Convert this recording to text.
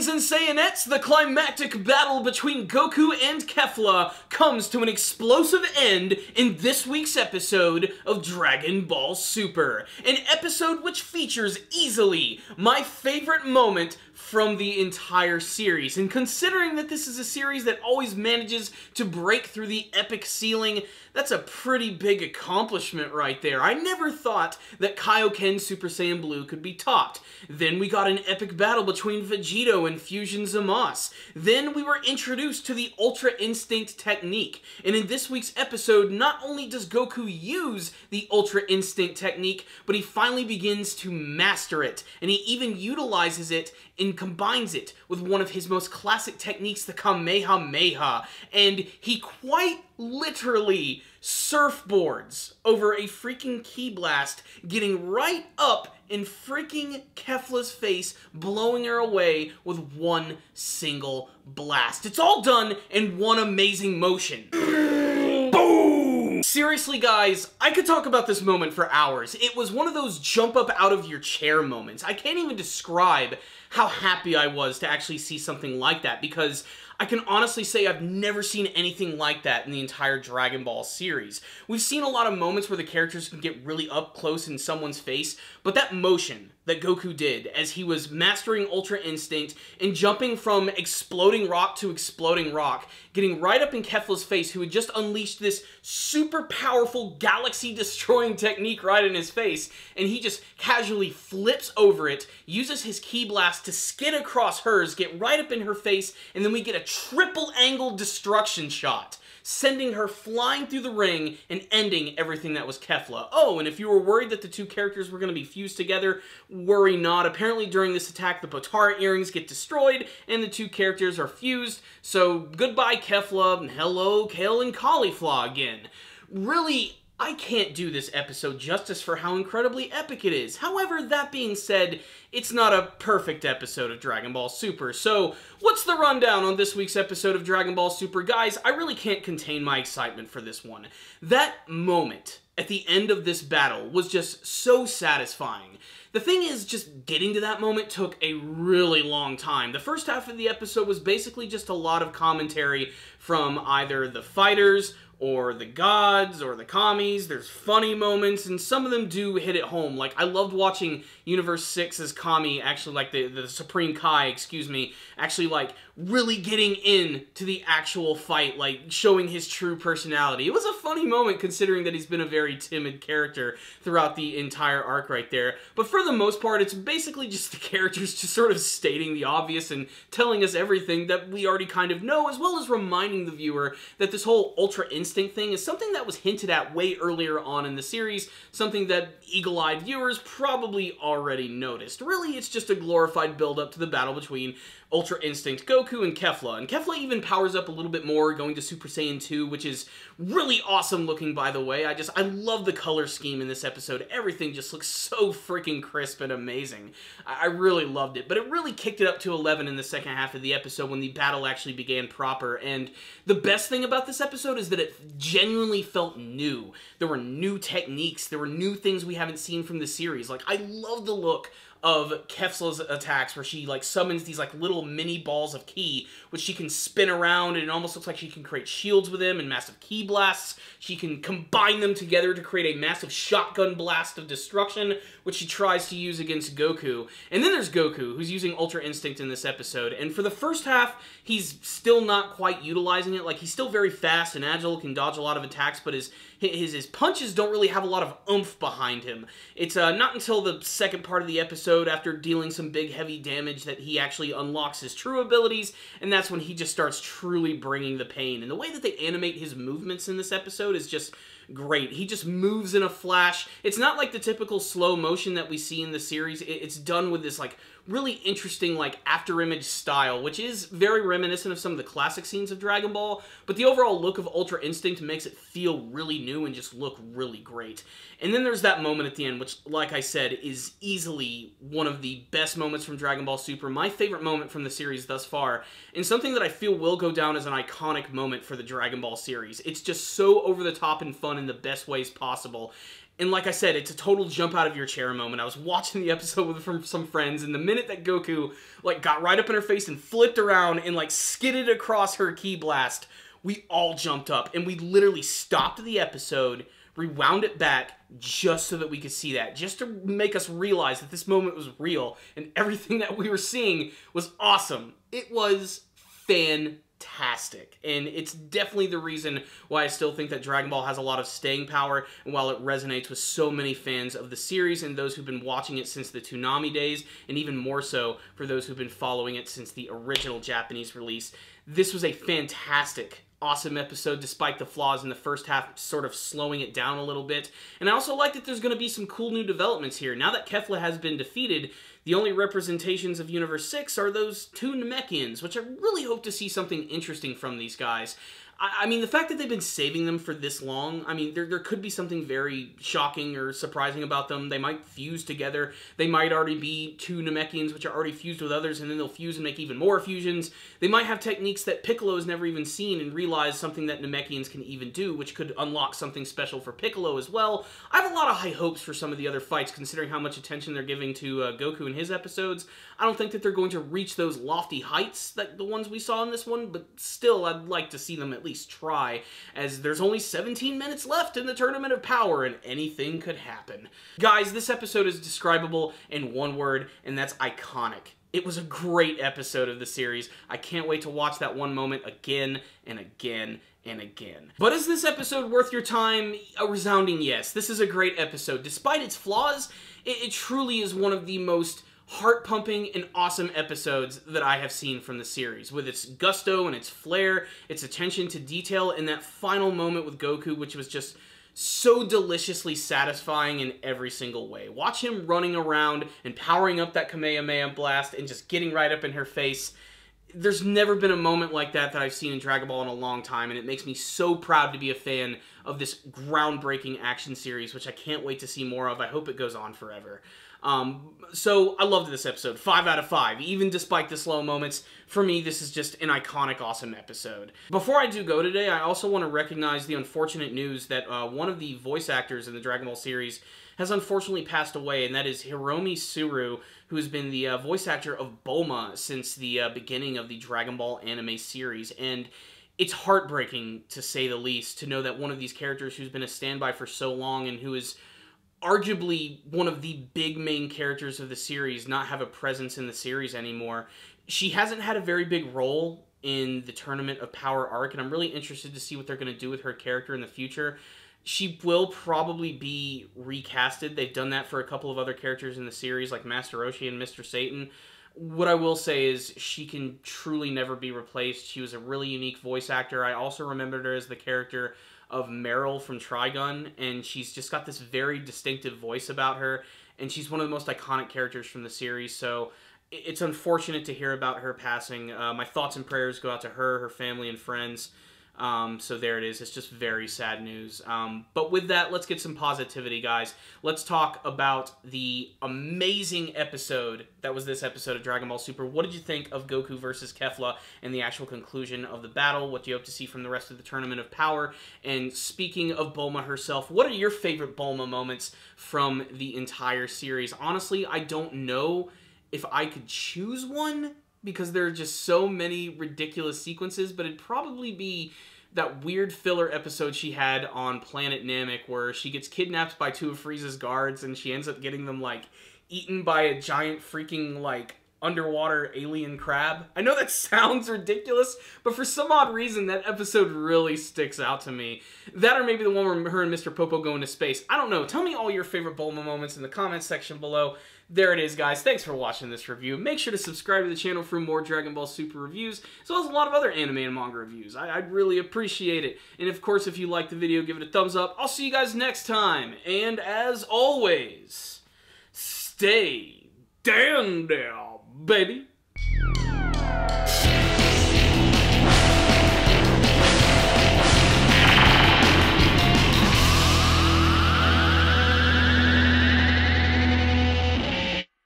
Saiyans and Saiyanettes, the climactic battle between Goku and Kefla comes to an explosive end in this week's episode of Dragon Ball Super. An episode which features easily my favorite moment from the entire series. And considering that this is a series that always manages to break through the epic ceiling, that's a pretty big accomplishment right there. I never thought that Kaioken Super Saiyan Blue could be topped. Then we got an epic battle between Vegito and Fusion Zamasu. Then we were introduced to the Ultra Instinct technique. And in this week's episode, not only does Goku use the Ultra Instinct technique, but he finally begins to master it. And he even utilizes it and combines it with one of his most classic techniques, the Kamehameha. And he quite literally surfboards over a freaking ki blast, getting right up in freaking Kefla's face, blowing her away with one single blast. It's all done in one amazing motion. Boom! Seriously, guys, I could talk about this moment for hours. It was one of those jump up out of your chair moments. I can't even describe how happy I was to actually see something like that, because I can honestly say I've never seen anything like that in the entire Dragon Ball series. We've seen a lot of moments where the characters can get really up close in someone's face, but that motion that Goku did as he was mastering Ultra Instinct and jumping from exploding rock to exploding rock, getting right up in Kefla's face, who had just unleashed this super powerful galaxy-destroying technique right in his face, and he just casually flips over it, uses his ki blast to skid across hers, get right up in her face, and then we get a triple-angle destruction shot, sending her flying through the ring and ending everything that was Kefla. Oh, and if you were worried that the two characters were going to be fused together, worry not. Apparently during this attack, the Potara earrings get destroyed, and the two characters are fused, so goodbye Kefla, and hello Kale and Caulifla again. Really, I can't do this episode justice for how incredibly epic it is. However, that being said, it's not a perfect episode of Dragon Ball Super. So, what's the rundown on this week's episode of Dragon Ball Super? Guys, I really can't contain my excitement for this one. That moment at the end of this battle was just so satisfying. The thing is, just getting to that moment took a really long time. The first half of the episode was basically just a lot of commentary from either the fighters, or the gods, or the commies. There's funny moments, and some of them do hit it home. Like, I loved watching Universe 6's Kami, actually, like, the Supreme Kai, excuse me, actually, like, really getting into the actual fight, like, showing his true personality. It was a funny moment, considering that he's been a very timid character throughout the entire arc right there. But for the most part, it's basically just the characters just sort of stating the obvious and telling us everything that we already kind of know, as well as reminding the viewer that this whole Ultra Instinct thing is something that was hinted at way earlier on in the series, something that eagle-eyed viewers probably already noticed. Really, it's just a glorified build-up to the battle between Ultra Instinct Goku and Kefla. And Kefla even powers up a little bit more, going to Super Saiyan 2, which is really awesome looking, by the way. I love the color scheme in this episode. Everything just looks so freaking crisp and amazing. I really loved it. But it really kicked it up to 11 in the second half of the episode when the battle actually began proper. And the best thing about this episode is that it genuinely felt new. There were new techniques. There were new things we haven't seen from the series. Like, I love the look of Kefla's attacks, where she, like, summons these, like, little mini balls of ki, which she can spin around, and it almost looks like she can create shields with them and massive ki blasts. She can combine them together to create a massive shotgun blast of destruction, which she tries to use against Goku. And then there's Goku, who's using Ultra Instinct in this episode, and for the first half, he's still not quite utilizing it. Like, he's still very fast and agile, can dodge a lot of attacks, but his punches don't really have a lot of oomph behind him. It's not until the second part of the episode, after dealing some big heavy damage, that he actually unlocks his true abilities, and that's when he just starts truly bringing the pain. And the way that they animate his movements in this episode is just great. He just moves in a flash. It's not like the typical slow motion that we see in the series. It's done with this, like, really interesting, like, after-image style, which is very reminiscent of some of the classic scenes of Dragon Ball, but the overall look of Ultra Instinct makes it feel really new and just look really great. And then there's that moment at the end, which, like I said, is easily one of the best moments from Dragon Ball Super, my favorite moment from the series thus far, and something that I feel will go down as an iconic moment for the Dragon Ball series. It's just so over the top and fun in the best ways possible. And like I said, it's a total jump out of your chair moment. I was watching the episode with some friends, and the minute that Goku, like, got right up in her face and flipped around and, like, skidded across her ki blast, we all jumped up, and we literally stopped the episode, rewound it back, just so that we could see that. Just to make us realize that this moment was real, and everything that we were seeing was awesome. It was fantastic, and it's definitely the reason why I still think that Dragon Ball has a lot of staying power, and while it resonates with so many fans of the series and those who've been watching it since the Toonami days, and even more so for those who've been following it since the original Japanese release, this was a fantastic, awesome episode, despite the flaws in the first half sort of slowing it down a little bit. And I also like that there's going to be some cool new developments here. Now that Kefla has been defeated, the only representations of Universe 6 are those two Namekians, which I really hope to see something interesting from these guys. I mean, the fact that they've been saving them for this long, I mean, there could be something very shocking or surprising about them. They might fuse together. They might already be two Namekians, which are already fused with others, and then they'll fuse and make even more fusions. They might have techniques that Piccolo has never even seen and realize something that Namekians can even do, which could unlock something special for Piccolo as well. I have a lot of high hopes for some of the other fights, considering how much attention they're giving to Goku in his episodes. I don't think that they're going to reach those lofty heights that the ones we saw in this one, but still, I'd like to see them at least try, as there's only 17 minutes left in the Tournament of Power, and anything could happen. Guys, this episode is describable in one word, and that's iconic. It was a great episode of the series. I can't wait to watch that one moment again and again and again. But is this episode worth your time? A resounding yes. This is a great episode. Despite its flaws, it truly is one of the most heart-pumping and awesome episodes that I have seen from the series, with its gusto and its flair, its attention to detail, and that final moment with Goku, which was just so deliciously satisfying in every single way. Watch him running around and powering up that Kamehameha blast and just getting right up in her face. There's never been a moment like that I've seen in Dragon Ball in a long time, and it makes me so proud to be a fan of this groundbreaking action series, which I can't wait to see more of. I hope it goes on forever. So I loved this episode. 5 out of 5. Even despite the slow moments, for me, this is just an iconic, awesome episode. Before I do go today, I also want to recognize the unfortunate news that one of the voice actors in the Dragon Ball series has unfortunately passed away, and that is Hiromi Suru, who has been the voice actor of Bulma since the beginning of the Dragon Ball anime series. And it's heartbreaking, to say the least, to know that one of these characters who's been a standby for so long and who is arguably one of the big main characters of the series not have a presence in the series anymore. She hasn't had a very big role in the Tournament of Power arc, and I'm really interested to see what they're going to do with her character in the future. She will probably be recasted. They've done that for a couple of other characters in the series, like Master Roshi and Mr. Satan. What I will say is she can truly never be replaced. She was a really unique voice actor. I also remembered her as the character of Meryl from Trigun, and she's just got this very distinctive voice about her, and she's one of the most iconic characters from the series, so it's unfortunate to hear about her passing. My thoughts and prayers go out to her, her family, and friends. So there it is. It's just very sad news. But with that, let's get some positivity, guys. Let's talk about the amazing episode that was this episode of Dragon Ball Super. What did you think of Goku versus Kefla and the actual conclusion of the battle? What do you hope to see from the rest of the Tournament of Power? And speaking of Bulma herself, what are your favorite Bulma moments from the entire series? Honestly, I don't know if I could choose one, because there are just so many ridiculous sequences, but it'd probably be that weird filler episode she had on Planet Namek where she gets kidnapped by two of Frieza's guards and she ends up getting them, like, eaten by a giant freaking, like, underwater alien crab. I know that sounds ridiculous, but for some odd reason, that episode really sticks out to me. That, or maybe the one where her and Mr. Popo go into space. I don't know. Tell me all your favorite Bulma moments in the comments section below. There it is, guys. Thanks for watching this review. Make sure to subscribe to the channel for more Dragon Ball Super reviews, as well as a lot of other anime and manga reviews. I'd really appreciate it. And of course, if you liked the video, give it a thumbs up. I'll see you guys next time. And as always, stay down there, baby.